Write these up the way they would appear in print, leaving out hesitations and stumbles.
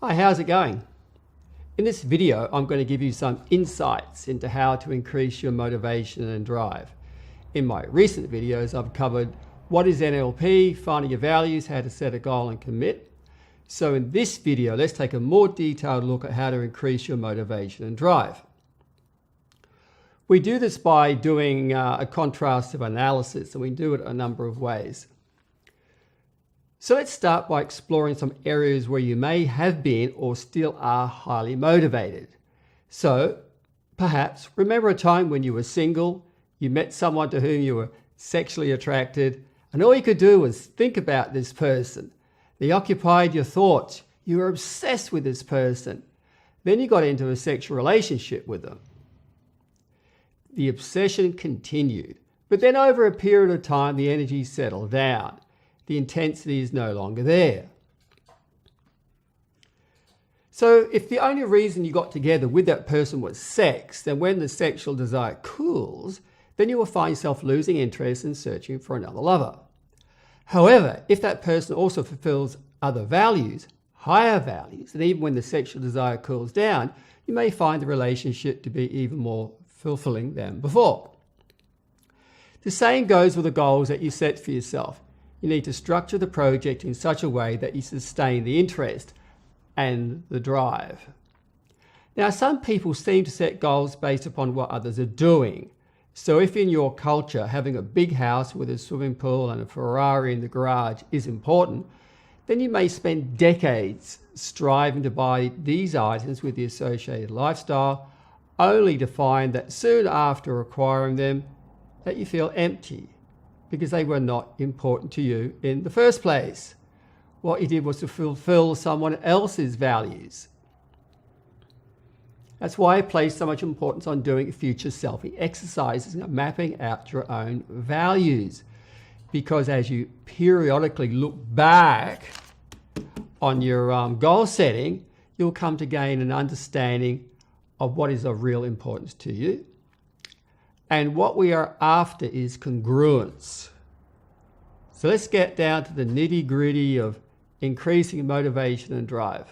Hi, how's it going? In this video, I'm going to give you some insights into how to increase your motivation and drive. In my recent videos, I've covered what is NLP, finding your values, how to set a goal and commit. So in this video, let's take a more detailed look at how to increase your motivation and drive. We do this by doing a contrastive analysis, and we do it a number of ways. So let's start by exploring some areas where you may have been or still are highly motivated. So perhaps remember a time when you were single, you met someone to whom you were sexually attracted, and all you could do was think about this person. They occupied your thoughts. You were obsessed with this person. Then you got into a sexual relationship with them. The obsession continued, but then over a period of time, the energy settled down. The intensity is no longer there. So if the only reason you got together with that person was sex, then when the sexual desire cools, then you will find yourself losing interest and searching for another lover. However, if that person also fulfills other values, higher values, and even when the sexual desire cools down, you may find the relationship to be even more fulfilling than before. The same goes with the goals that you set for yourself. You need to structure the project in such a way that you sustain the interest and the drive. Now, some people seem to set goals based upon what others are doing. So if in your culture having a big house with a swimming pool and a Ferrari in the garage is important, then you may spend decades striving to buy these items with the associated lifestyle, only to find that soon after acquiring them, that you feel empty, because they were not important to you in the first place. What you did was to fulfill someone else's values. That's why I place so much importance on doing future selfie exercises and mapping out your own values. Because as you periodically look back on your goal setting, you'll come to gain an understanding of what is of real importance to you. And what we are after is congruence. So let's get down to the nitty-gritty of increasing motivation and drive.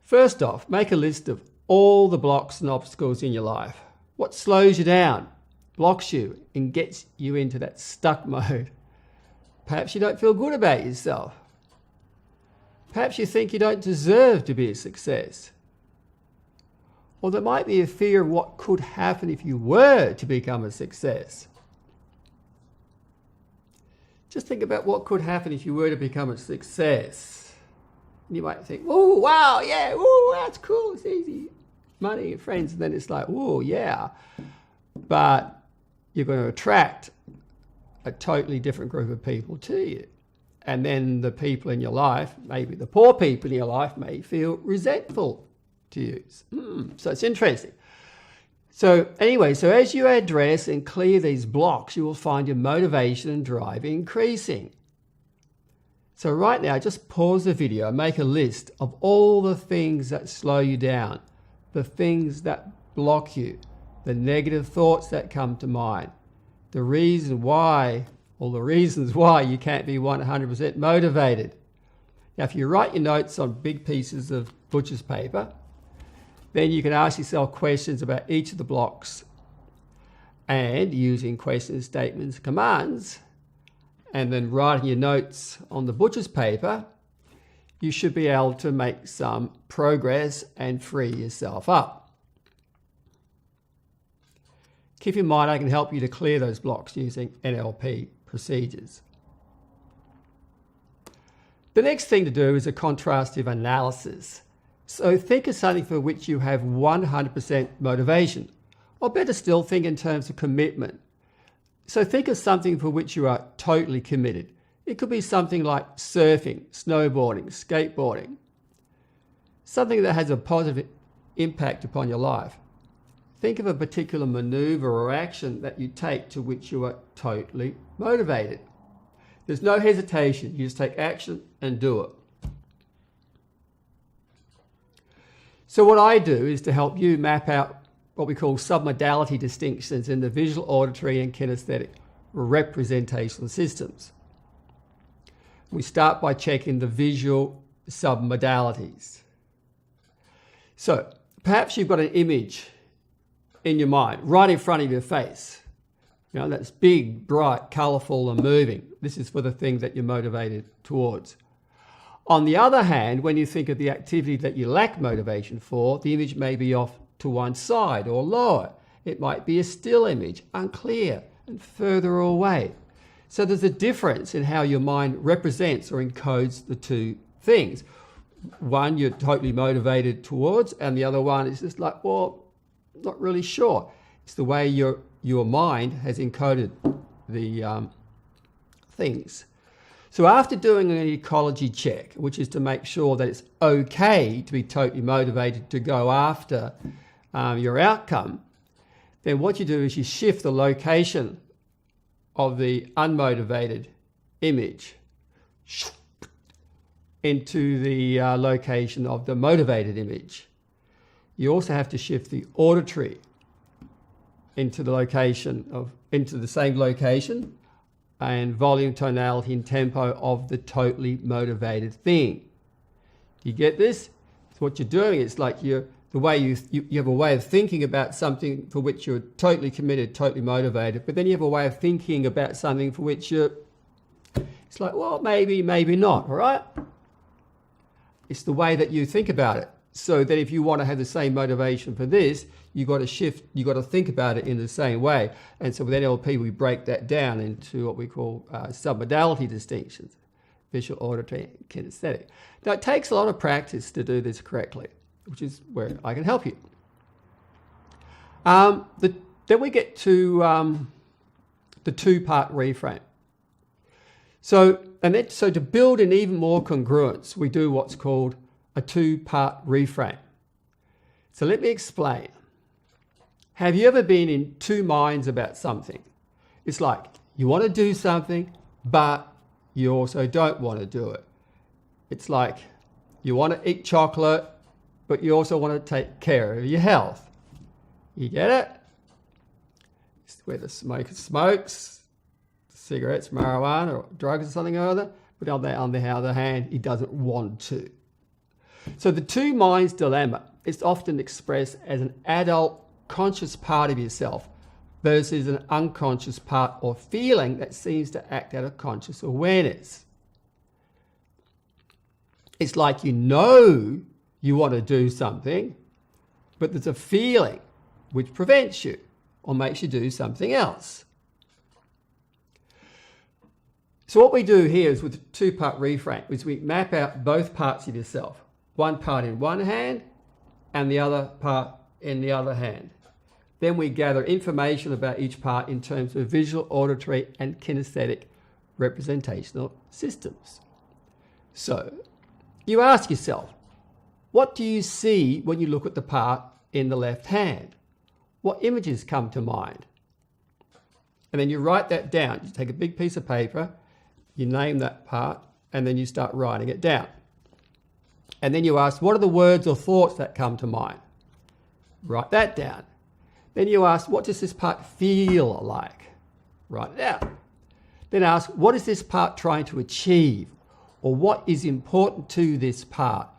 First off, make a list of all the blocks and obstacles in your life. What slows you down, blocks you, and gets you into that stuck mode? Perhaps you don't feel good about yourself. Perhaps you think you don't deserve to be a success. Or there might be a fear of what could happen if you were to become a success. Just think about what could happen if you were to become a success. And you might think, oh, wow, yeah, oh, that's cool, it's easy. Money and friends, and then it's like, oh, yeah. But you're going to attract a totally different group of people to you. And then the people in your life, maybe the poor people in your life, may feel resentful to use. So it's interesting. So anyway, so as you address and clear these blocks, you will find your motivation and drive increasing. So right now, just pause the video and make a list of all the things that slow you down, the things that block you, the negative thoughts that come to mind, the reasons why you can't be 100% motivated. Now, if you write your notes on big pieces of butcher's paper, then you can ask yourself questions about each of the blocks, and using questions, statements, commands, and then writing your notes on the butcher's paper, you should be able to make some progress and free yourself up. Keep in mind, I can help you to clear those blocks using NLP procedures. The next thing to do is a contrastive analysis. So think of something for which you have 100% motivation, or better still, think in terms of commitment. So think of something for which you are totally committed. It could be something like surfing, snowboarding, skateboarding, something that has a positive impact upon your life. Think of a particular maneuver or action that you take to which you are totally motivated. There's no hesitation. You just take action and do it. So what I do is to help you map out what we call submodality distinctions in the visual, auditory, and kinesthetic representational systems. We start by checking the visual submodalities. So perhaps you've got an image in your mind right in front of your face. You know, that's big, bright, colourful and moving. This is for the thing that you're motivated towards. On the other hand, when you think of the activity that you lack motivation for, the image may be off to one side or lower. It might be a still image, unclear and further away. So there's a difference in how your mind represents or encodes the two things. One you're totally motivated towards, and the other one is just like, well, not really sure. It's the way your mind has encoded the things. So after doing an ecology check, which is to make sure that it's okay to be totally motivated to go after your outcome, then what you do is you shift the location of the unmotivated image into the location of the motivated image. You also have to shift the auditory into the same location and volume, tonality and tempo of the totally motivated thing. Do you get this? So what you're doing is like you have a way of thinking about something for which you're totally committed, totally motivated, but then you have a way of thinking about something for which it's like, well, maybe not, all right? It's the way that you think about it. So that if you want to have the same motivation for this, you've got to shift, you've got to think about it in the same way. And so with NLP, we break that down into what we call submodality distinctions, visual, auditory, and kinesthetic. Now, it takes a lot of practice to do this correctly, which is where I can help you. Then we get to the two-part reframe. So to build in even more congruence, we do what's called a two-part reframe. So let me explain. Have you ever been in two minds about something? It's like you want to do something, but you also don't want to do it. It's like you want to eat chocolate, but you also want to take care of your health. You get it? It's where the smoker smokes, cigarettes, marijuana, or drugs or something or other, but on the other hand, he doesn't want to. So the two minds dilemma is often expressed as an adult conscious part of yourself versus an unconscious part or feeling that seems to act out of conscious awareness. It's like you know you want to do something, but there's a feeling which prevents you or makes you do something else. So what we do here is with the two-part reframe is we map out both parts of yourself. One part in one hand and the other part in the other hand. Then we gather information about each part in terms of visual, auditory and kinesthetic representational systems. So you ask yourself, what do you see when you look at the part in the left hand? What images come to mind? And then you write that down. You take a big piece of paper, you name that part, and then you start writing it down. And then you ask, what are the words or thoughts that come to mind? Write that down. Then you ask, what does this part feel like? Write it down. Then ask, what is this part trying to achieve? Or what is important to this part?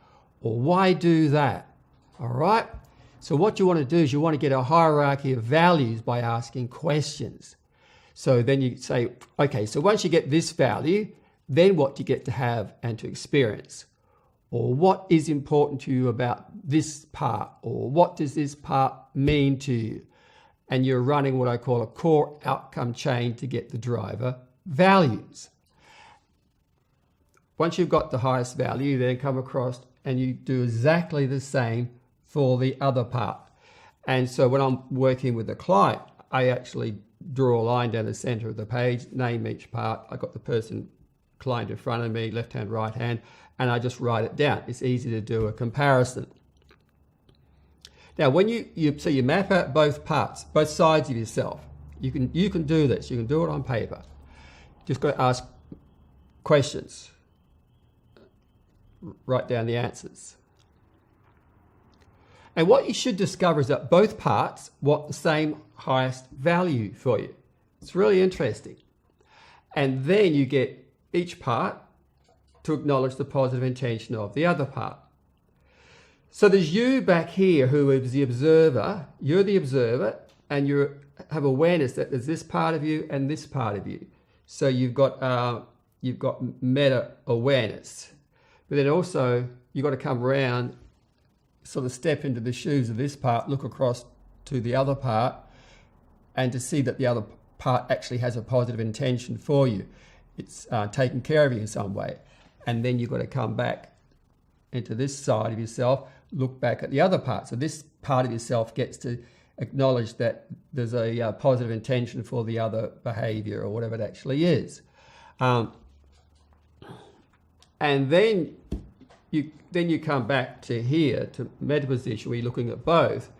Or why do that? All right? So what you want to do is you want to get a hierarchy of values by asking questions. So then you say, okay, so once you get this value, then what do you get to have and to experience? Or what is important to you about this part? Or what does this part mean to you? And you're running what I call a core outcome chain to get the driver values. Once you've got the highest value, you then come across and you do exactly the same for the other part. And so when I'm working with a client, I actually draw a line down the center of the page, name each part. I've got the person, client in front of me, left hand, right hand, and I just write it down. It's easy to do a comparison. Now, when you map out both parts, both sides of yourself, you can do this. You can do it on paper. Just got to ask questions. Write down the answers. And what you should discover is that both parts want the same highest value for you. It's really interesting. And then you get each part to acknowledge the positive intention of the other part. So there's you back here who is the observer. You're the observer, and you have awareness that there's this part of you and this part of you. So you've got meta awareness, but then also you've got to come around, sort of step into the shoes of this part, look across to the other part, and to see that the other part actually has a positive intention for you. It's taking care of you in some way. And then you've got to come back into this side of yourself, look back at the other part. So this part of yourself gets to acknowledge that there's a positive intention for the other behavior or whatever it actually is. And then you come back to here, to meta position, where you're looking at both,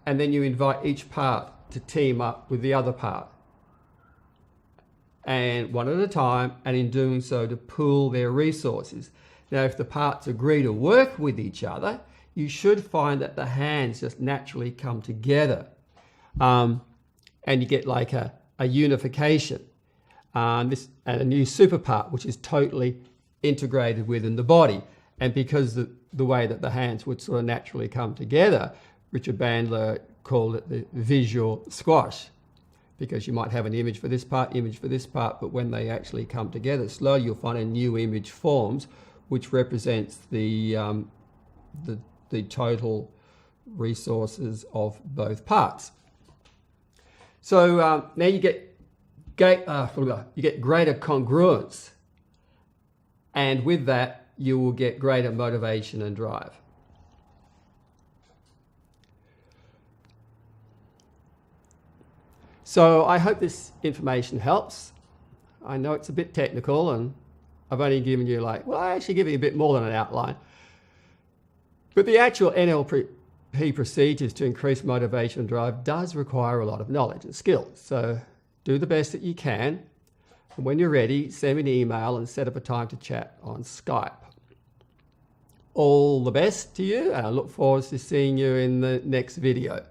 and then you invite each part to team up with the other part. And one at a time, and in doing so, to pool their resources. Now, if the parts agree to work with each other, you should find that the hands just naturally come together. And you get like a unification. And a new super part, which is totally integrated within the body. And because the way that the hands would sort of naturally come together, Richard Bandler called it the visual squash, because you might have an image for this part, but when they actually come together, slowly you'll find a new image forms, which represents the total resources of both parts. So now you get greater congruence, and with that you will get greater motivation and drive. So I hope this information helps. I know it's a bit technical, and I've only given you I actually give you a bit more than an outline. But the actual NLP procedures to increase motivation and drive does require a lot of knowledge and skills. So do the best that you can. And when you're ready, send me an email and set up a time to chat on Skype. All the best to you, and I look forward to seeing you in the next video.